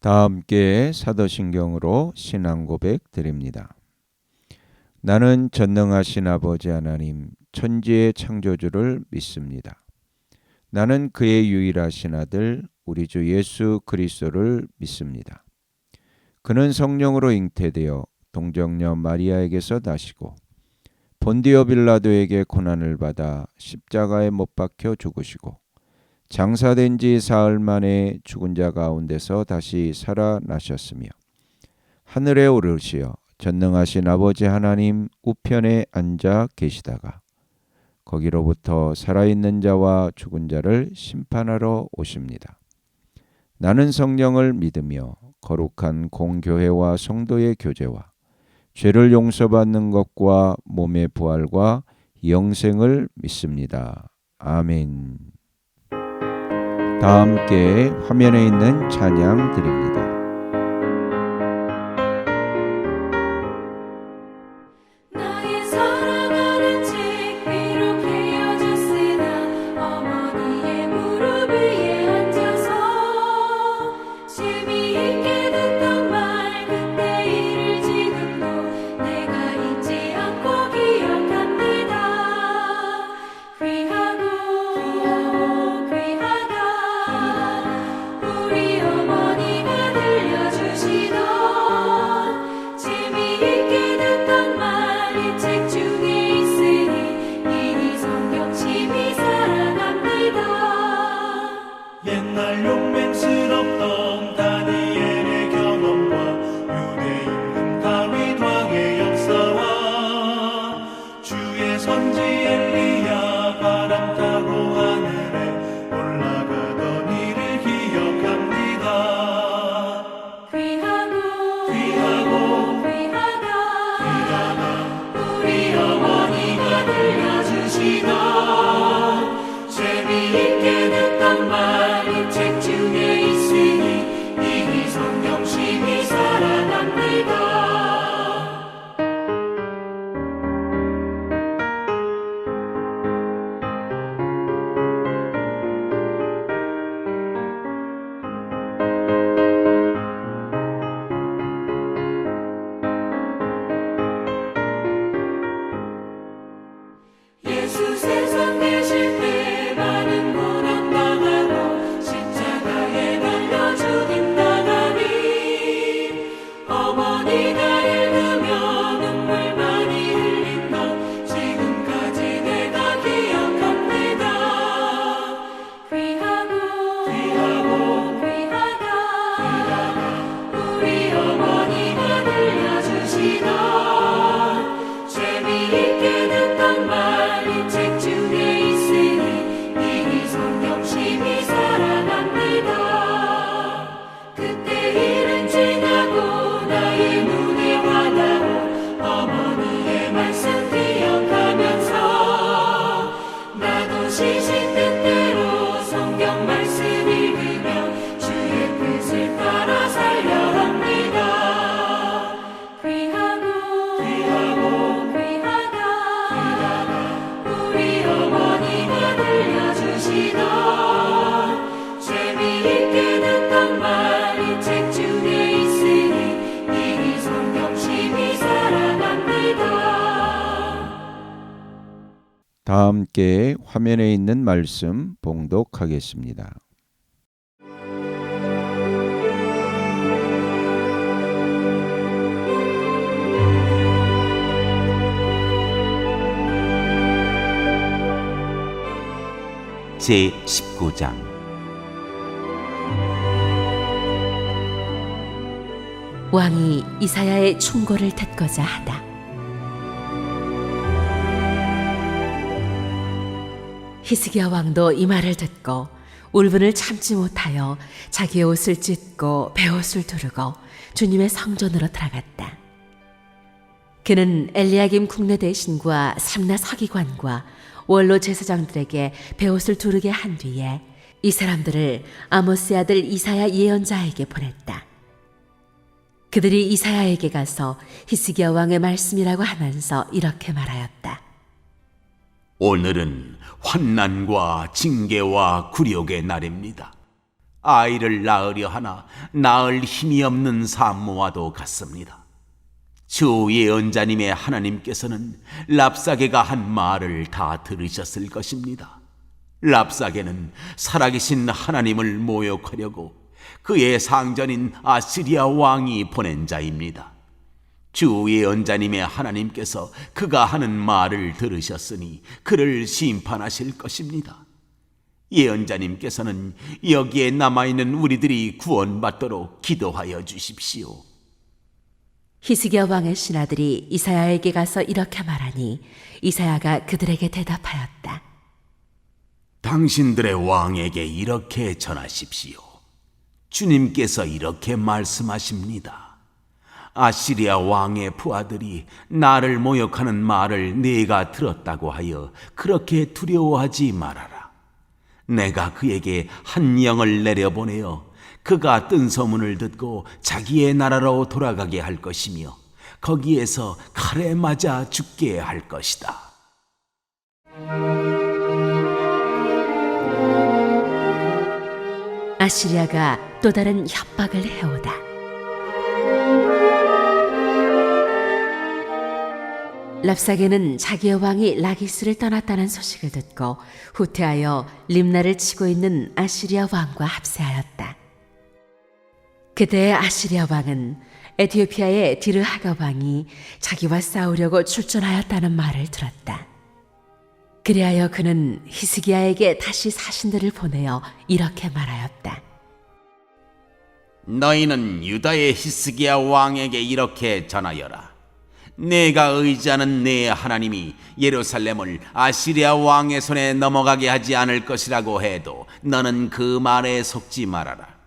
다 함께 사도신경으로 신앙 고백 드립니다. 나는 전능하신 아버지 하나님 천지의 창조주를 믿습니다. 나는 그의 유일하신 아들 우리 주 예수 그리스도를 믿습니다. 그는 성령으로 잉태되어 동정녀 마리아에게서 나시고 본디오 빌라도에게 고난을 받아 십자가에 못 박혀 죽으시고 장사된 지 사흘 만에 죽은 자 가운데서 다시 살아나셨으며 하늘에 오르시어 전능하신 아버지 하나님 우편에 앉아 계시다가 거기로부터 살아있는 자와 죽은 자를 심판하러 오십니다. 나는 성령을 믿으며 거룩한 공교회와 성도의 교제와 죄를 용서받는 것과 몸의 부활과 영생을 믿습니다. 아멘. 다 함께 화면에 있는 찬양 드립니다. 다 함께 화면에 있는 말씀 봉독하겠습니다. 제19장 왕이 이사야의 충고를 듣고자 하다. 히스기야 왕도 이 말을 듣고 울분을 참지 못하여 자기의 옷을 찢고 베옷을 두르고 주님의 성전으로 들어갔다. 그는 엘리야김 국내대신과 삼나 서기관과 원로 제사장들에게 베옷을 두르게 한 뒤에 이 사람들을 아모스의 아들 이사야 예언자에게 보냈다. 그들이 이사야에게 가서 히스기야 왕의 말씀이라고 하면서 이렇게 말하였다. 오늘은 환난과 징계와 굴욕의 날입니다. 아이를 낳으려 하나 낳을 힘이 없는 산모와도 같습니다. 주 예언자님의 하나님께서는 랍사게가 한 말을 다 들으셨을 것입니다. 랍사게는 살아계신 하나님을 모욕하려고 그의 상전인 아시리아 왕이 보낸 자입니다. 주 예언자님의 하나님께서 그가 하는 말을 들으셨으니 그를 심판하실 것입니다. 예언자님께서는 여기에 남아있는 우리들이 구원받도록 기도하여 주십시오. 히스기야 왕의 신하들이 이사야에게 가서 이렇게 말하니 이사야가 그들에게 대답하였다. 당신들의 왕에게 이렇게 전하십시오. 주님께서 이렇게 말씀하십니다. 아시리아 왕의 부하들이 나를 모욕하는 말을 네가 들었다고 하여 그렇게 두려워하지 말아라. 내가 그에게 한 영을 내려보내어 그가 뜬 소문을 듣고 자기의 나라로 돌아가게 할 것이며 거기에서 칼에 맞아 죽게 할 것이다. 아시리아가 또 다른 협박을 해오다. 랍사게는 자기의 왕이 라기스를 떠났다는 소식을 듣고 후퇴하여 림나를 치고 있는 아시리아 왕과 합세하였다. 그때 아시리아 왕은 에티오피아의 디르하가 왕이 자기와 싸우려고 출전하였다는 말을 들었다. 그리하여 그는 히스기야에게 다시 사신들을 보내어 이렇게 말하였다. 너희는 유다의 히스기야 왕에게 이렇게 전하여라. 내가 의지하는 내 하나님이 예루살렘을 아시리아 왕의 손에 넘어가게 하지 않을 것이라고 해도 너는 그 말에 속지 말아라.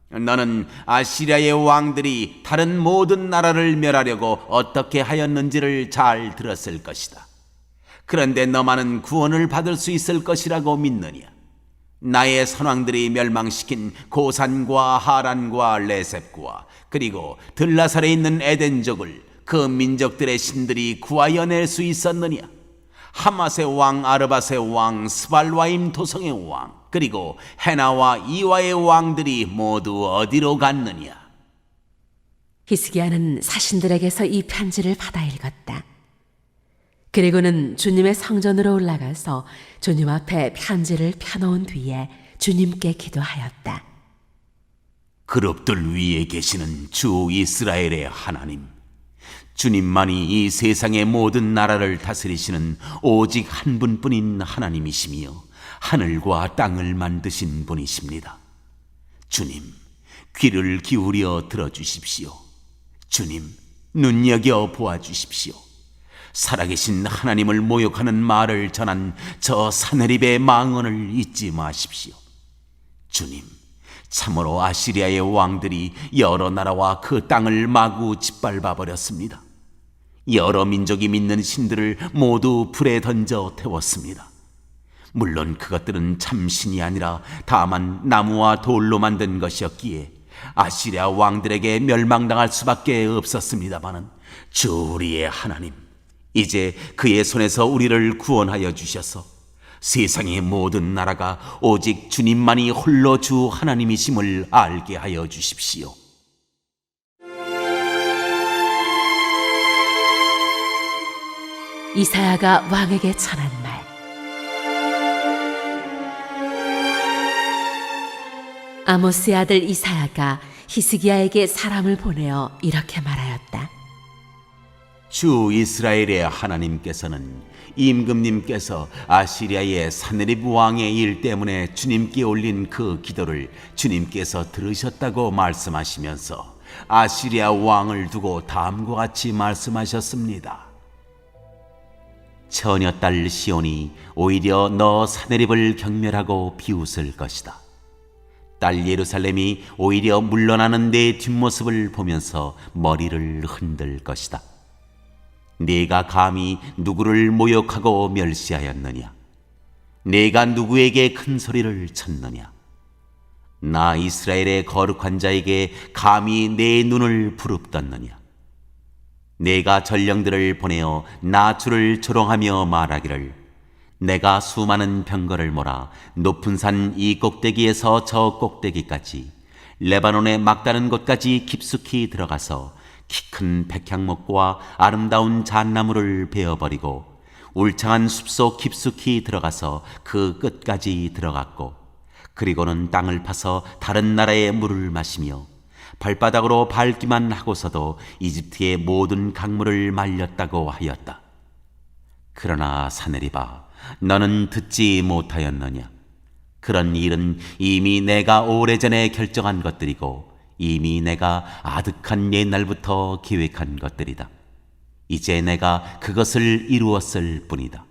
너는 아시리아의 왕들이 다른 모든 나라를 멸하려고 어떻게 하였는지를 잘 들었을 것이다. 그런데 너만은 구원을 받을 수 있을 것이라고 믿느냐? 나의 선왕들이 멸망시킨 고산과 하란과 레셉과 그리고 들라살에 있는 에덴족을 그 민족들의 신들이 구하여 낼 수 있었느냐? 하맛의 왕, 아르밧의 왕, 스발와임 도성의 왕, 그리고 헤나와 이와의 왕들이 모두 어디로 갔느냐? 히스기야는 사신들에게서 이 편지를 받아 읽었다. 그리고는 주님의 성전으로 올라가서 주님 앞에 편지를 펴놓은 뒤에 주님께 기도하였다. 그룹들 위에 계시는 주 이스라엘의 하나님, 주님만이 이 세상의 모든 나라를 다스리시는 오직 한 분뿐인 하나님이시며 하늘과 땅을 만드신 분이십니다. 주님, 귀를 기울여 들어주십시오. 주님, 눈여겨 보아주십시오. 살아계신 하나님을 모욕하는 말을 전한 저 사내립의 망언을 잊지 마십시오. 주님, 참으로 아시리아의 왕들이 여러 나라와 그 땅을 마구 짓밟아 버렸습니다. 여러 민족이 믿는 신들을 모두 불에 던져 태웠습니다. 물론 그것들은 참신이 아니라 다만 나무와 돌로 만든 것이었기에 아시리아 왕들에게 멸망당할 수밖에 없었습니다마는 주 우리의 하나님, 이제 그의 손에서 우리를 구원하여 주셔서 세상의 모든 나라가 오직 주님만이 홀로 주 하나님이심을 알게 하여 주십시오. 이사야가 왕에게 전한 말. 아모스의 아들 이사야가 히스기야에게 사람을 보내어 이렇게 말하였다. 주 이스라엘의 하나님께서는 임금님께서 아시리아의 사느립 왕의 일 때문에 주님께 올린 그 기도를 주님께서 들으셨다고 말씀하시면서 아시리아 왕을 두고 다음과 같이 말씀하셨습니다. 처녀딸 시온이 오히려 너 사느립을 경멸하고 비웃을 것이다. 딸 예루살렘이 오히려 물러나는 내 뒷모습을 보면서 머리를 흔들 것이다. 네가 감히 누구를 모욕하고 멸시하였느냐? 네가 누구에게 큰 소리를 쳤느냐? 나 이스라엘의 거룩한 자에게 감히 내 눈을 부릅떴느냐? 내가 전령들을 보내어 나 주를 조롱하며 말하기를 내가 수많은 병거를 몰아 높은 산 이 꼭대기에서 저 꼭대기까지 레바논의 막다른 곳까지 깊숙이 들어가서 키 큰 백향목과 아름다운 잣나무를 베어버리고 울창한 숲속 깊숙이 들어가서 그 끝까지 들어갔고, 그리고는 땅을 파서 다른 나라의 물을 마시며 발바닥으로 밟기만 하고서도 이집트의 모든 강물을 말렸다고 하였다. 그러나 사내리바, 너는 듣지 못하였느냐? 그런 일은 이미 내가 오래전에 결정한 것들이고 이미 내가 아득한 옛날부터 계획한 것들이다. 이제 내가 그것을 이루었을 뿐이다.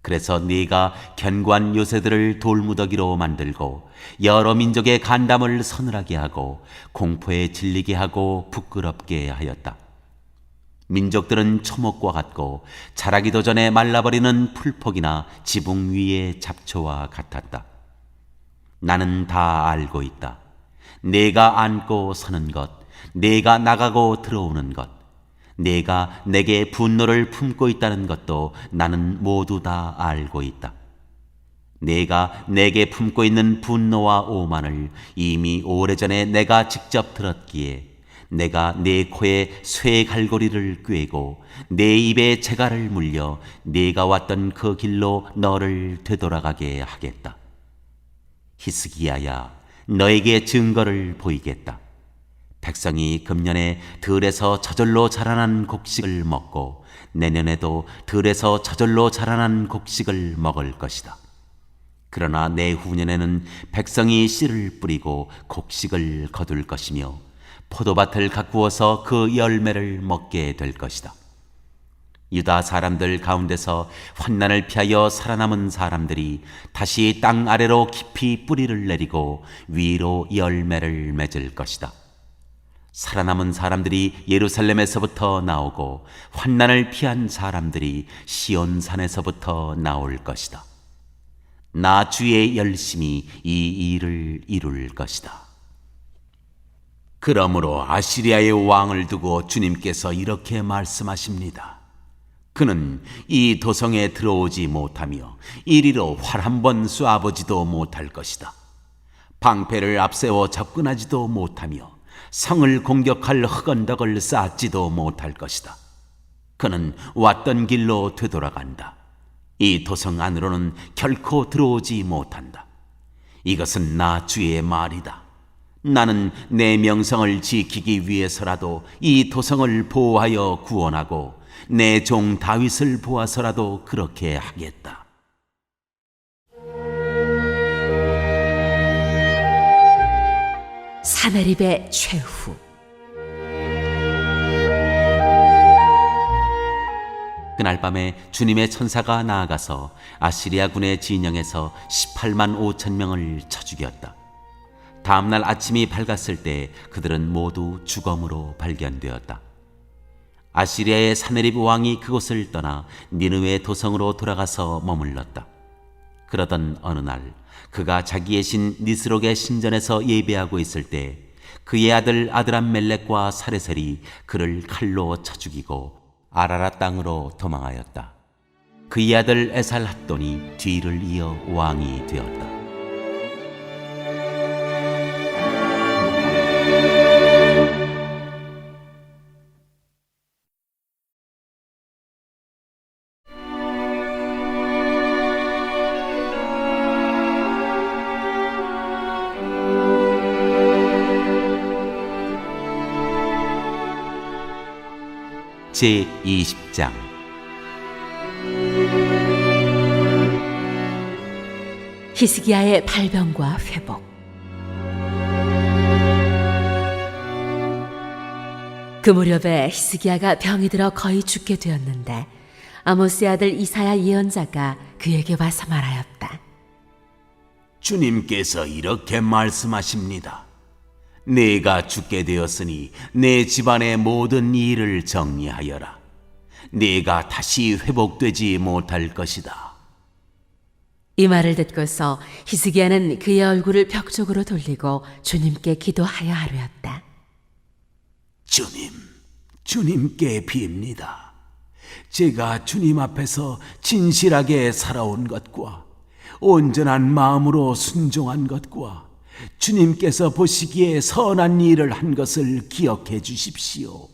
그래서 네가 견고한 요새들을 돌무더기로 만들고 여러 민족의 간담을 서늘하게 하고 공포에 질리게 하고 부끄럽게 하였다. 민족들은 초목과 같고 자라기도 전에 말라버리는 풀폭이나 지붕 위의 잡초와 같았다. 나는 다 알고 있다. 네가 앉고 서는 것, 네가 나가고 들어오는 것, 네가 내게 분노를 품고 있다는 것도 나는 모두 다 알고 있다. 네가 내게 품고 있는 분노와 오만을 이미 오래전에 내가 직접 들었기에 내가 네 코에 쇠 갈고리를 꿰고 네 입에 재갈을 물려 네가 왔던 그 길로 너를 되돌아가게 하겠다. 히스기야야, 너에게 증거를 보이겠다. 백성이 금년에 들에서 저절로 자라난 곡식을 먹고 내년에도 들에서 저절로 자라난 곡식을 먹을 것이다. 그러나 내후년에는 백성이 씨를 뿌리고 곡식을 거둘 것이며 포도밭을 가꾸어서 그 열매를 먹게 될 것이다. 유다 사람들 가운데서 환난을 피하여 살아남은 사람들이 다시 땅 아래로 깊이 뿌리를 내리고 위로 열매를 맺을 것이다. 살아남은 사람들이 예루살렘에서부터 나오고 환난을 피한 사람들이 시온산에서부터 나올 것이다. 나 주의 열심히 이 일을 이룰 것이다. 그러므로 아시리아의 왕을 두고 주님께서 이렇게 말씀하십니다. 그는 이 도성에 들어오지 못하며 이리로 활 한 번 쏘아보지도 못할 것이다. 방패를 앞세워 접근하지도 못하며 성을 공격할 흑언덕을 쌓지도 못할 것이다. 그는 왔던 길로 되돌아간다. 이 도성 안으로는 결코 들어오지 못한다. 이것은 나 주의 말이다. 나는 내 명성을 지키기 위해서라도 이 도성을 보호하여 구원하고 내 종 다윗을 보아서라도 그렇게 하겠다. 사내립의 최후. 그날 밤에 주님의 천사가 나아가서 아시리아 군의 진영에서 18만 5천 명을 쳐 죽였다. 다음날 아침이 밝았을 때 그들은 모두 죽음으로 발견되었다. 아시리아의 사네립 왕이 그곳을 떠나 니느웨 도성으로 돌아가서 머물렀다. 그러던 어느 날 그가 자기의 신 니스록의 신전에서 예배하고 있을 때 그의 아들 아드람멜렉과 사레셀이 그를 칼로 쳐 죽이고 아라라 땅으로 도망하였다. 그의 아들 에살핫돈이 뒤를 이어 왕이 되었다. 제20장. 히스기야의 발병과 회복. 그 무렵에 히스기야가 병이 들어 거의 죽게 되었는데 아모스의 아들 이사야 예언자가 그에게 와서 말하였다. 주님께서 이렇게 말씀하십니다. 네가 죽게 되었으니 내 집안의 모든 일을 정리하여라. 네가 다시 회복되지 못할 것이다. 이 말을 듣고서 히스기야는 그의 얼굴을 벽 쪽으로 돌리고 주님께 기도하여 하루였다. 주님께 빕니다. 제가 주님 앞에서 진실하게 살아온 것과 온전한 마음으로 순종한 것과 주님께서 보시기에 선한 일을 한 것을 기억해 주십시오.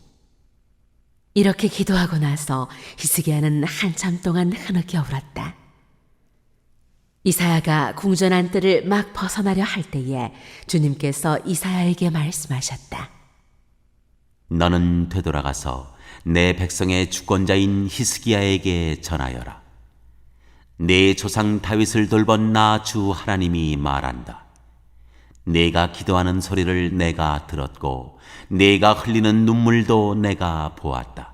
이렇게 기도하고 나서 히스기야는 한참 동안 흐느껴 울었다. 이사야가 궁전한 뜰을 막 벗어나려 할 때에 주님께서 이사야에게 말씀하셨다. 너는 되돌아가서 내 백성의 주권자인 히스기야에게 전하여라. 내 조상 다윗을 돌본 나 주 하나님이 말한다. 내가 기도하는 소리를 내가 들었고 내가 흘리는 눈물도 내가 보았다.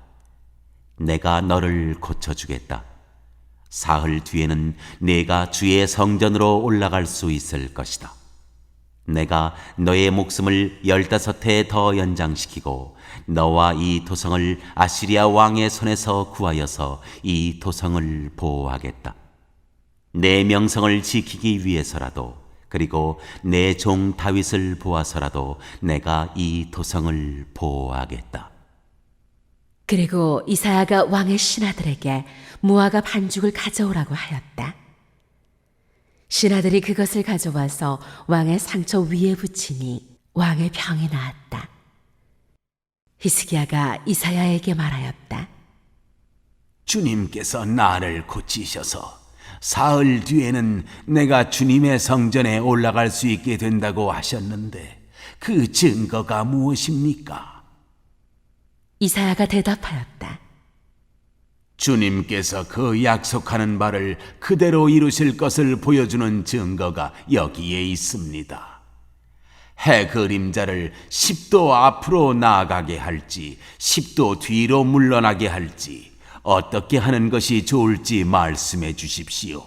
내가 너를 고쳐주겠다. 사흘 뒤에는 내가 주의 성전으로 올라갈 수 있을 것이다. 내가 너의 목숨을 15해 더 연장시키고 너와 이 도성을 아시리아 왕의 손에서 구하여서 이 도성을 보호하겠다. 내 명성을 지키기 위해서라도 그리고 내 종 다윗을 보아서라도 내가 이 도성을 보호하겠다. 그리고 이사야가 왕의 신하들에게 무화과 반죽을 가져오라고 하였다. 신하들이 그것을 가져와서 왕의 상처 위에 붙이니 왕의 병이 나았다. 히스기야가 이사야에게 말하였다. 주님께서 나를 고치셔서 사흘 뒤에는 내가 주님의 성전에 올라갈 수 있게 된다고 하셨는데 그 증거가 무엇입니까? 이사야가 대답하였다. 주님께서 그 약속하는 바를 그대로 이루실 것을 보여주는 증거가 여기에 있습니다. 해 그림자를 10도 앞으로 나아가게 할지 10도 뒤로 물러나게 할지 어떻게 하는 것이 좋을지 말씀해 주십시오.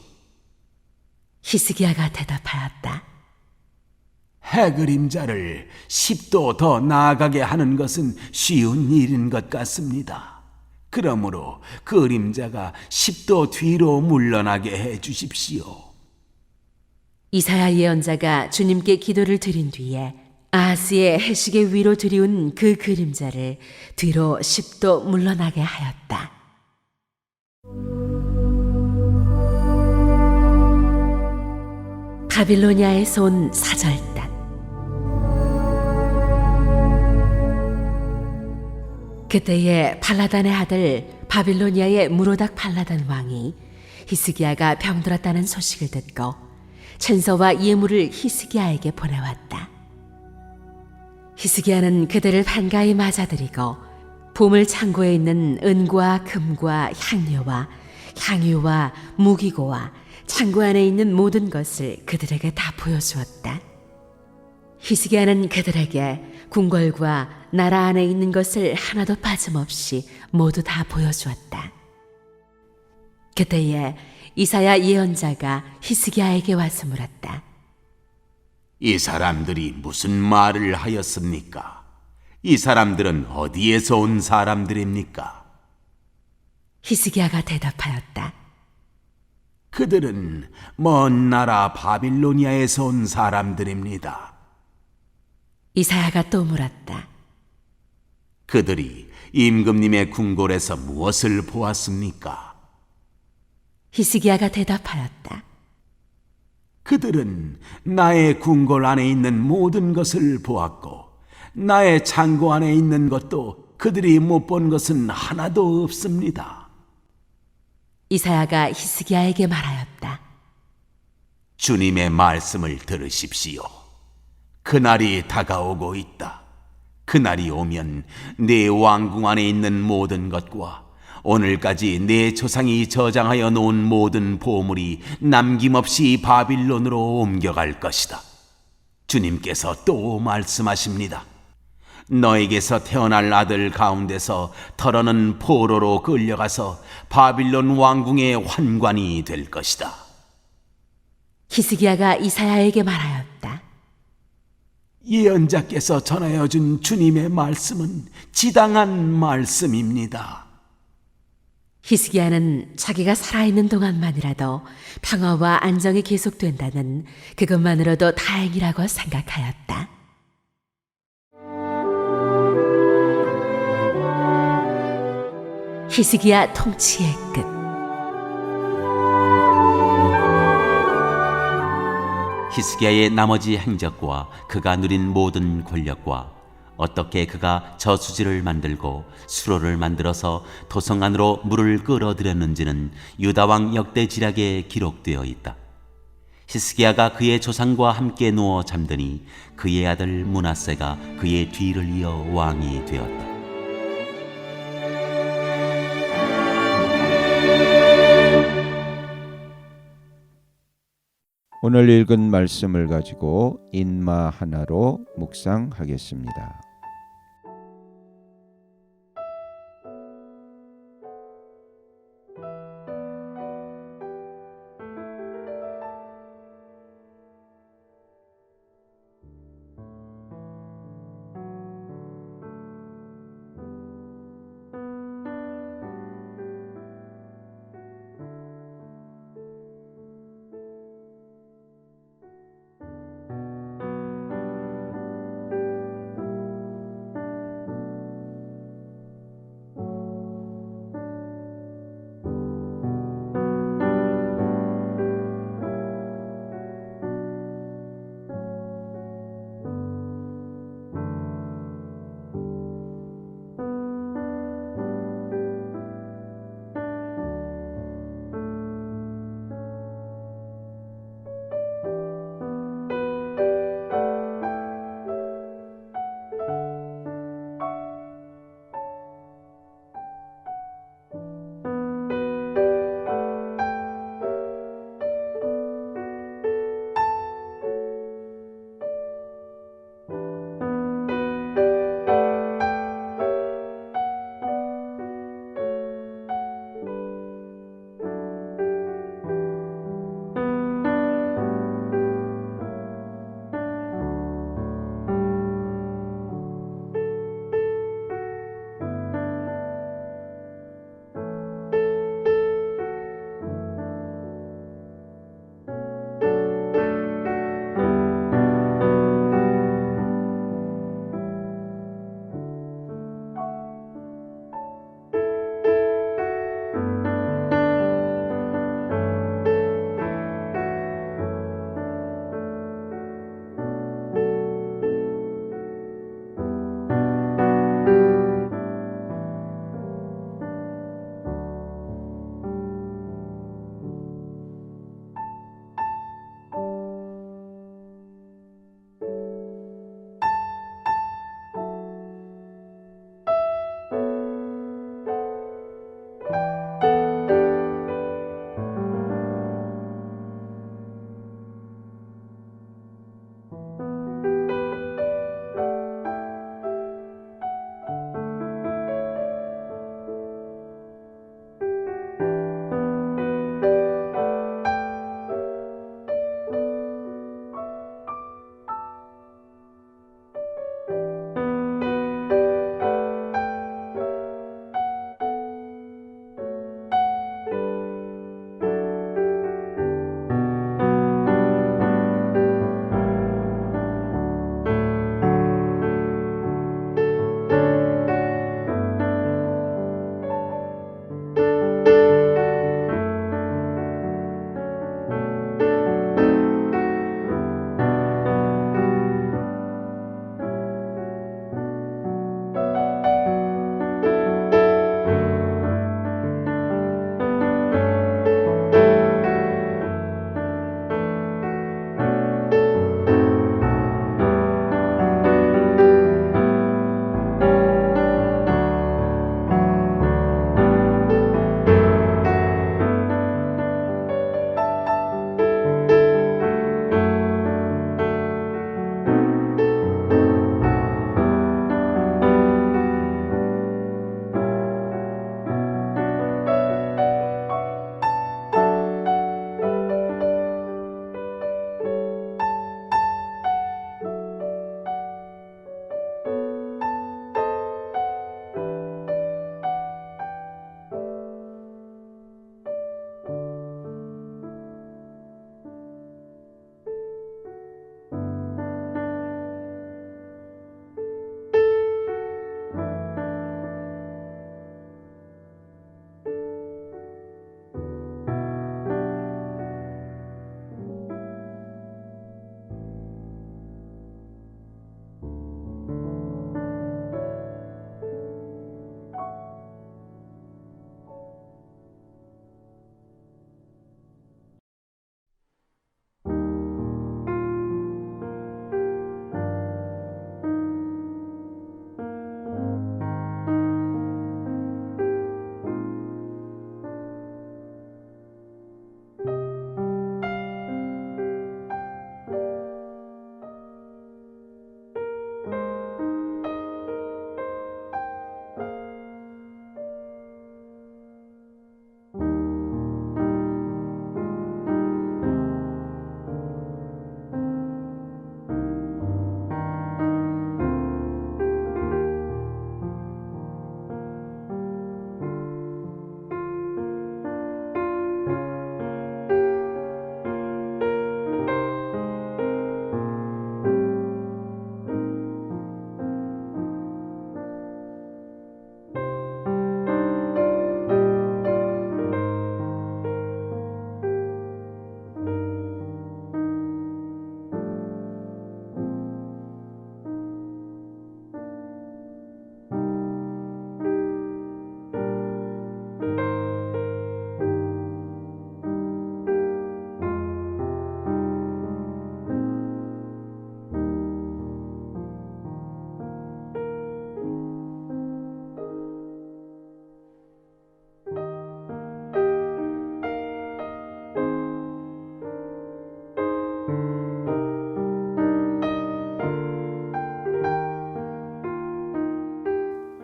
히스기야가 대답하였다. 해 그림자를 10도 더 나아가게 하는 것은 쉬운 일인 것 같습니다. 그러므로 그림자가 10도 뒤로 물러나게 해 주십시오. 이사야 예언자가 주님께 기도를 드린 뒤에 아하스의 해식의 위로 들이운 그 그림자를 뒤로 10도 물러나게 하였다. 바빌로니아에서 온 사절단. 그때에 발라단의 아들 바빌로니아의 무로닥 발라단 왕이 히스기야가 병들었다는 소식을 듣고 천서와 예물을 히스기야에게 보내왔다. 히스기야는 그들을 반가이 맞아들이고 보물 창고에 있는 은과 금과 향료와 향유와 무기고와 창고 안에 있는 모든 것을 그들에게 다 보여주었다. 히스기야는 그들에게 궁궐과 나라 안에 있는 것을 하나도 빠짐없이 모두 다 보여주었다. 그때에 이사야 예언자가 히스기야에게 와서 물었다. 이 사람들이 무슨 말을 하였습니까? 이 사람들은 어디에서 온 사람들입니까? 히스기야가 대답하였다. 그들은 먼 나라 바빌로니아에서 온 사람들입니다. 이사야가 또 물었다. 그들이 임금님의 궁궐에서 무엇을 보았습니까? 히스기야가 대답하였다. 그들은 나의 궁궐 안에 있는 모든 것을 보았고 나의 창고 안에 있는 것도 그들이 못 본 것은 하나도 없습니다. 이사야가 히스기야에게 말하였다. 주님의 말씀을 들으십시오. 그날이 다가오고 있다. 그날이 오면 내 왕궁 안에 있는 모든 것과 오늘까지 내 조상이 저장하여 놓은 모든 보물이 남김없이 바빌론으로 옮겨갈 것이다. 주님께서 또 말씀하십니다. 너에게서 태어날 아들 가운데서 털어는 포로로 끌려가서 바빌론 왕궁의 환관이 될 것이다. 히스기야가 이사야에게 말하였다. 예언자께서 전하여 준 주님의 말씀은 지당한 말씀입니다. 히스기야는 자기가 살아있는 동안만이라도 평화와 안정이 계속된다는 그것만으로도 다행이라고 생각하였다. 히스기야 통치의 끝. 히스기야의 나머지 행적과 그가 누린 모든 권력과 어떻게 그가 저수지를 만들고 수로를 만들어서 도성 안으로 물을 끌어들였는지는 유다왕 역대지략에 기록되어 있다. 히스기야가 그의 조상과 함께 누워 잠드니 그의 아들 므낫세가 그의 뒤를 이어 왕이 되었다. 오늘 읽은 말씀을 가지고 인마 하나로 묵상하겠습니다.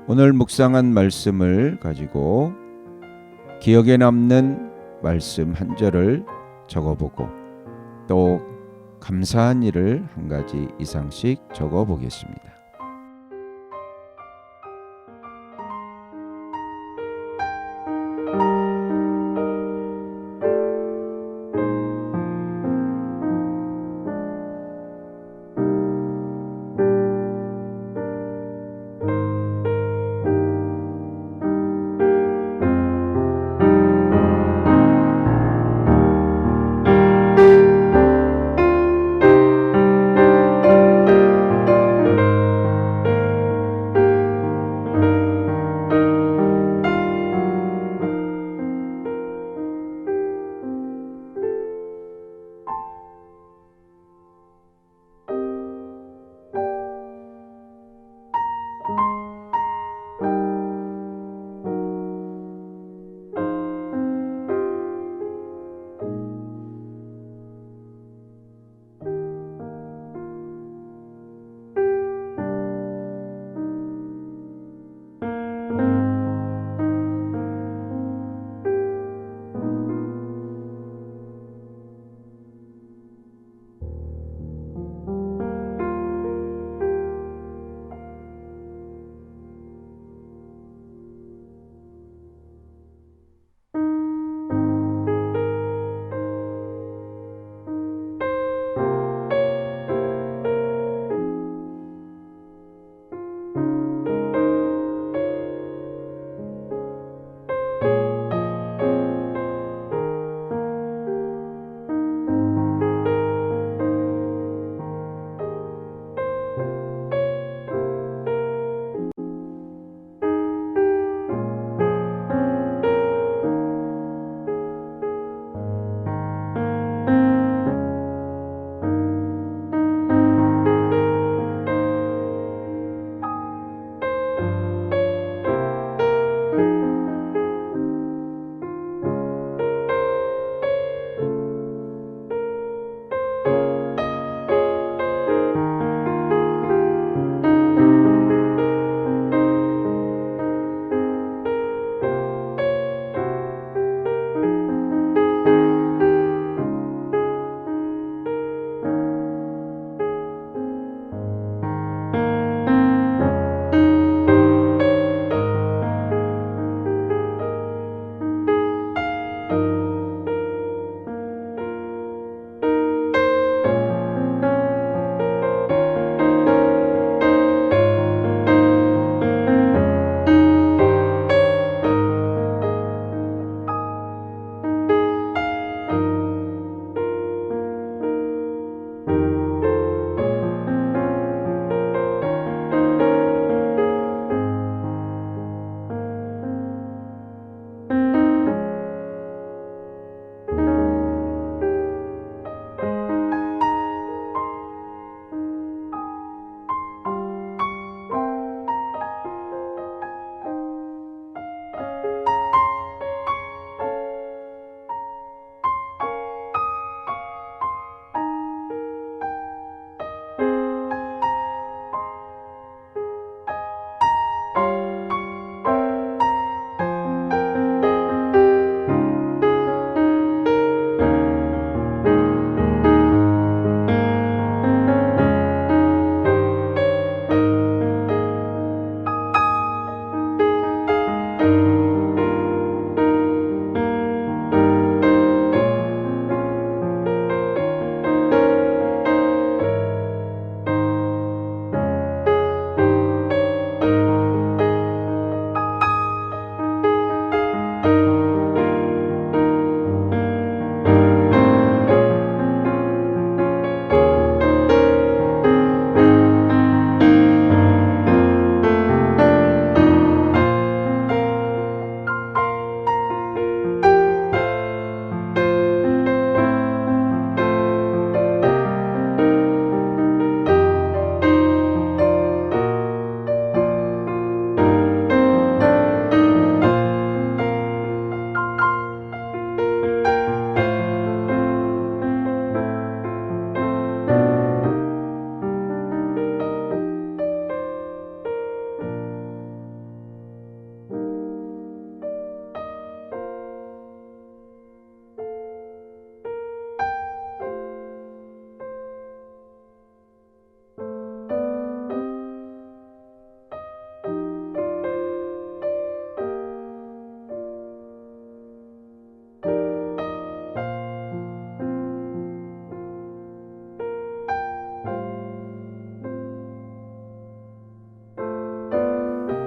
오늘 묵상한 말씀을 가지고 기억에 남는 말씀 한 절을 적어보고 또 감사한 일을 한 가지 이상씩 적어보겠습니다.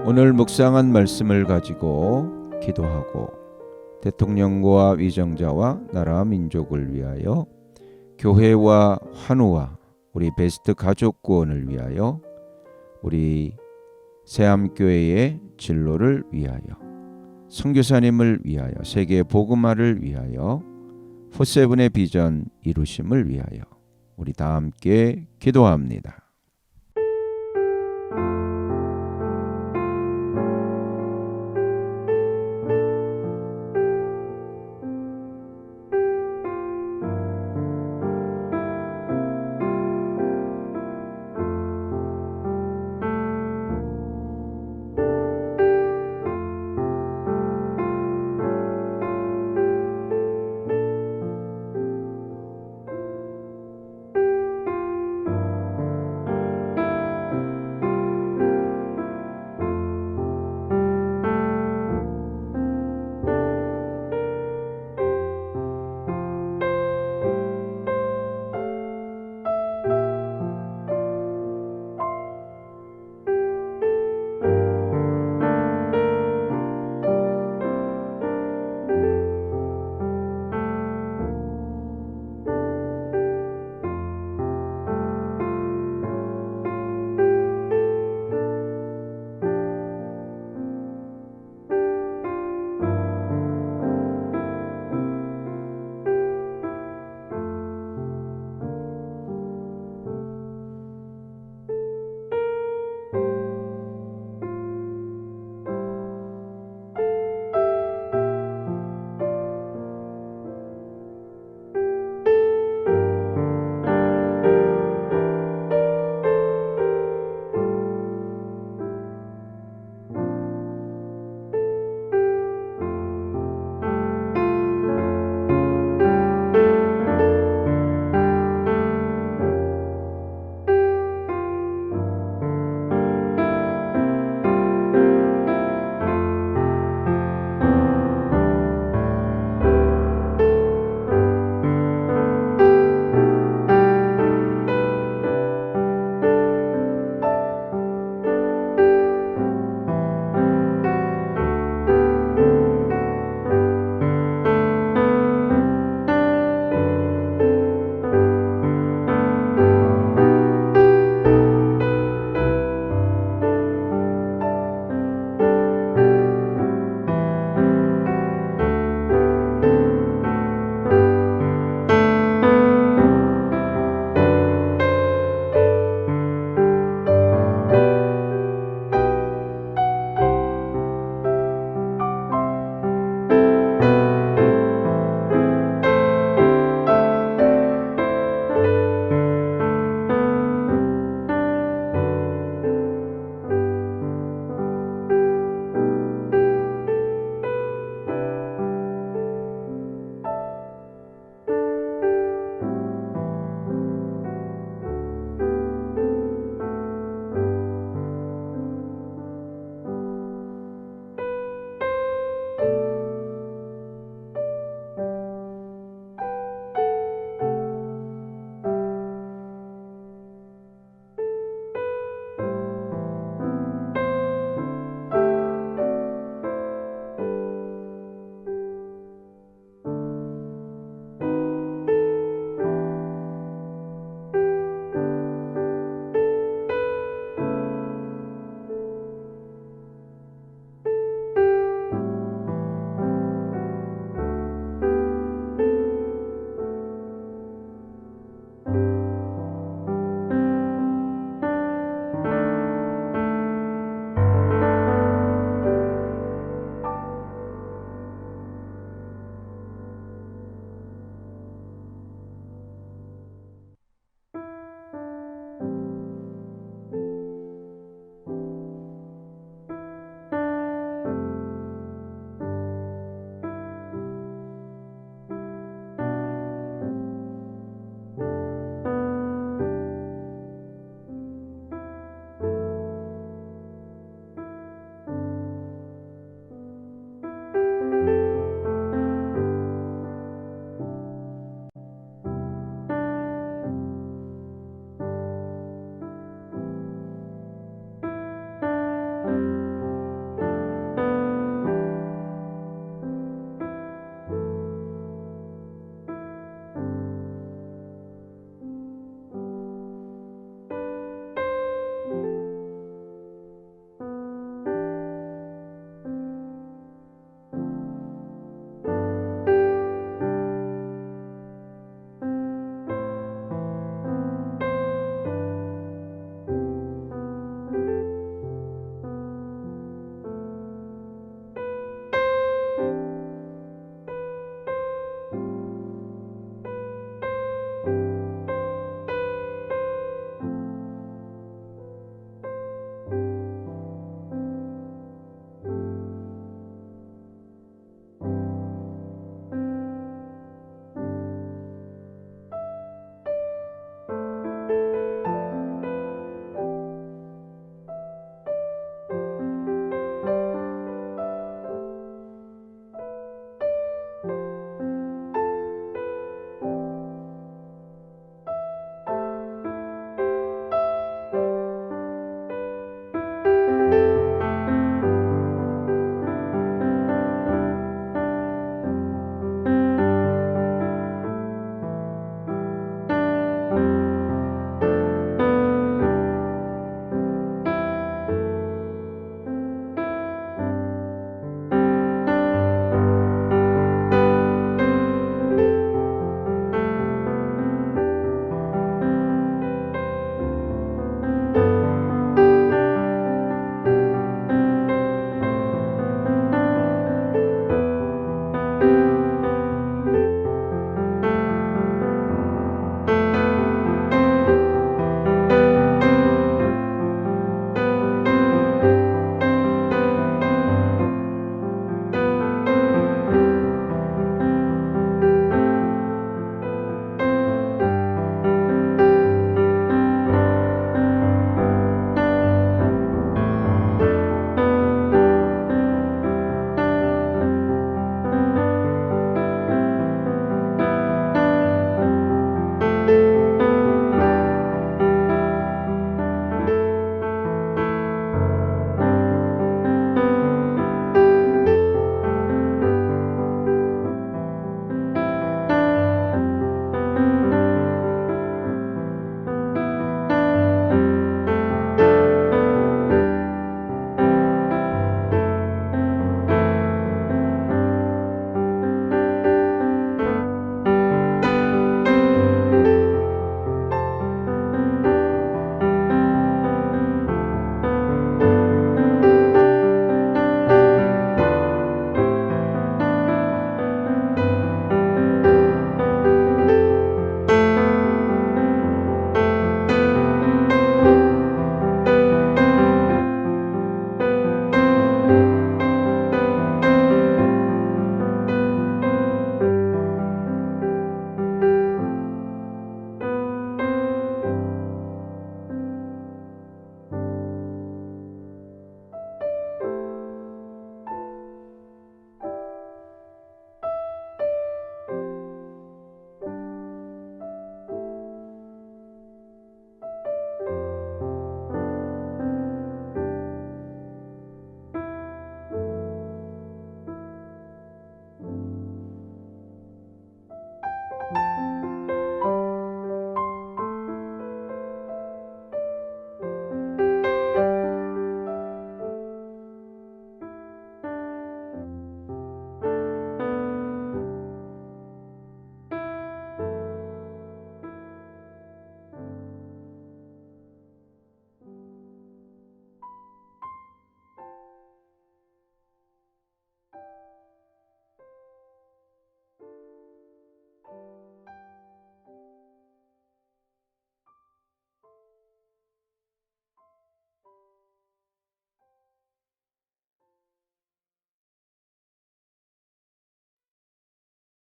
오늘 묵상한 말씀을 가지고 기도하고 대통령과 위정자와 나라 민족을 위하여 교회와 환우와 우리 베스트 가족 구원을 위하여 우리 새암교회의 진로를 위하여 선교사님을 위하여 세계 복음화를 위하여 포세븐의 비전 이루심을 위하여 우리 다 함께 기도합니다.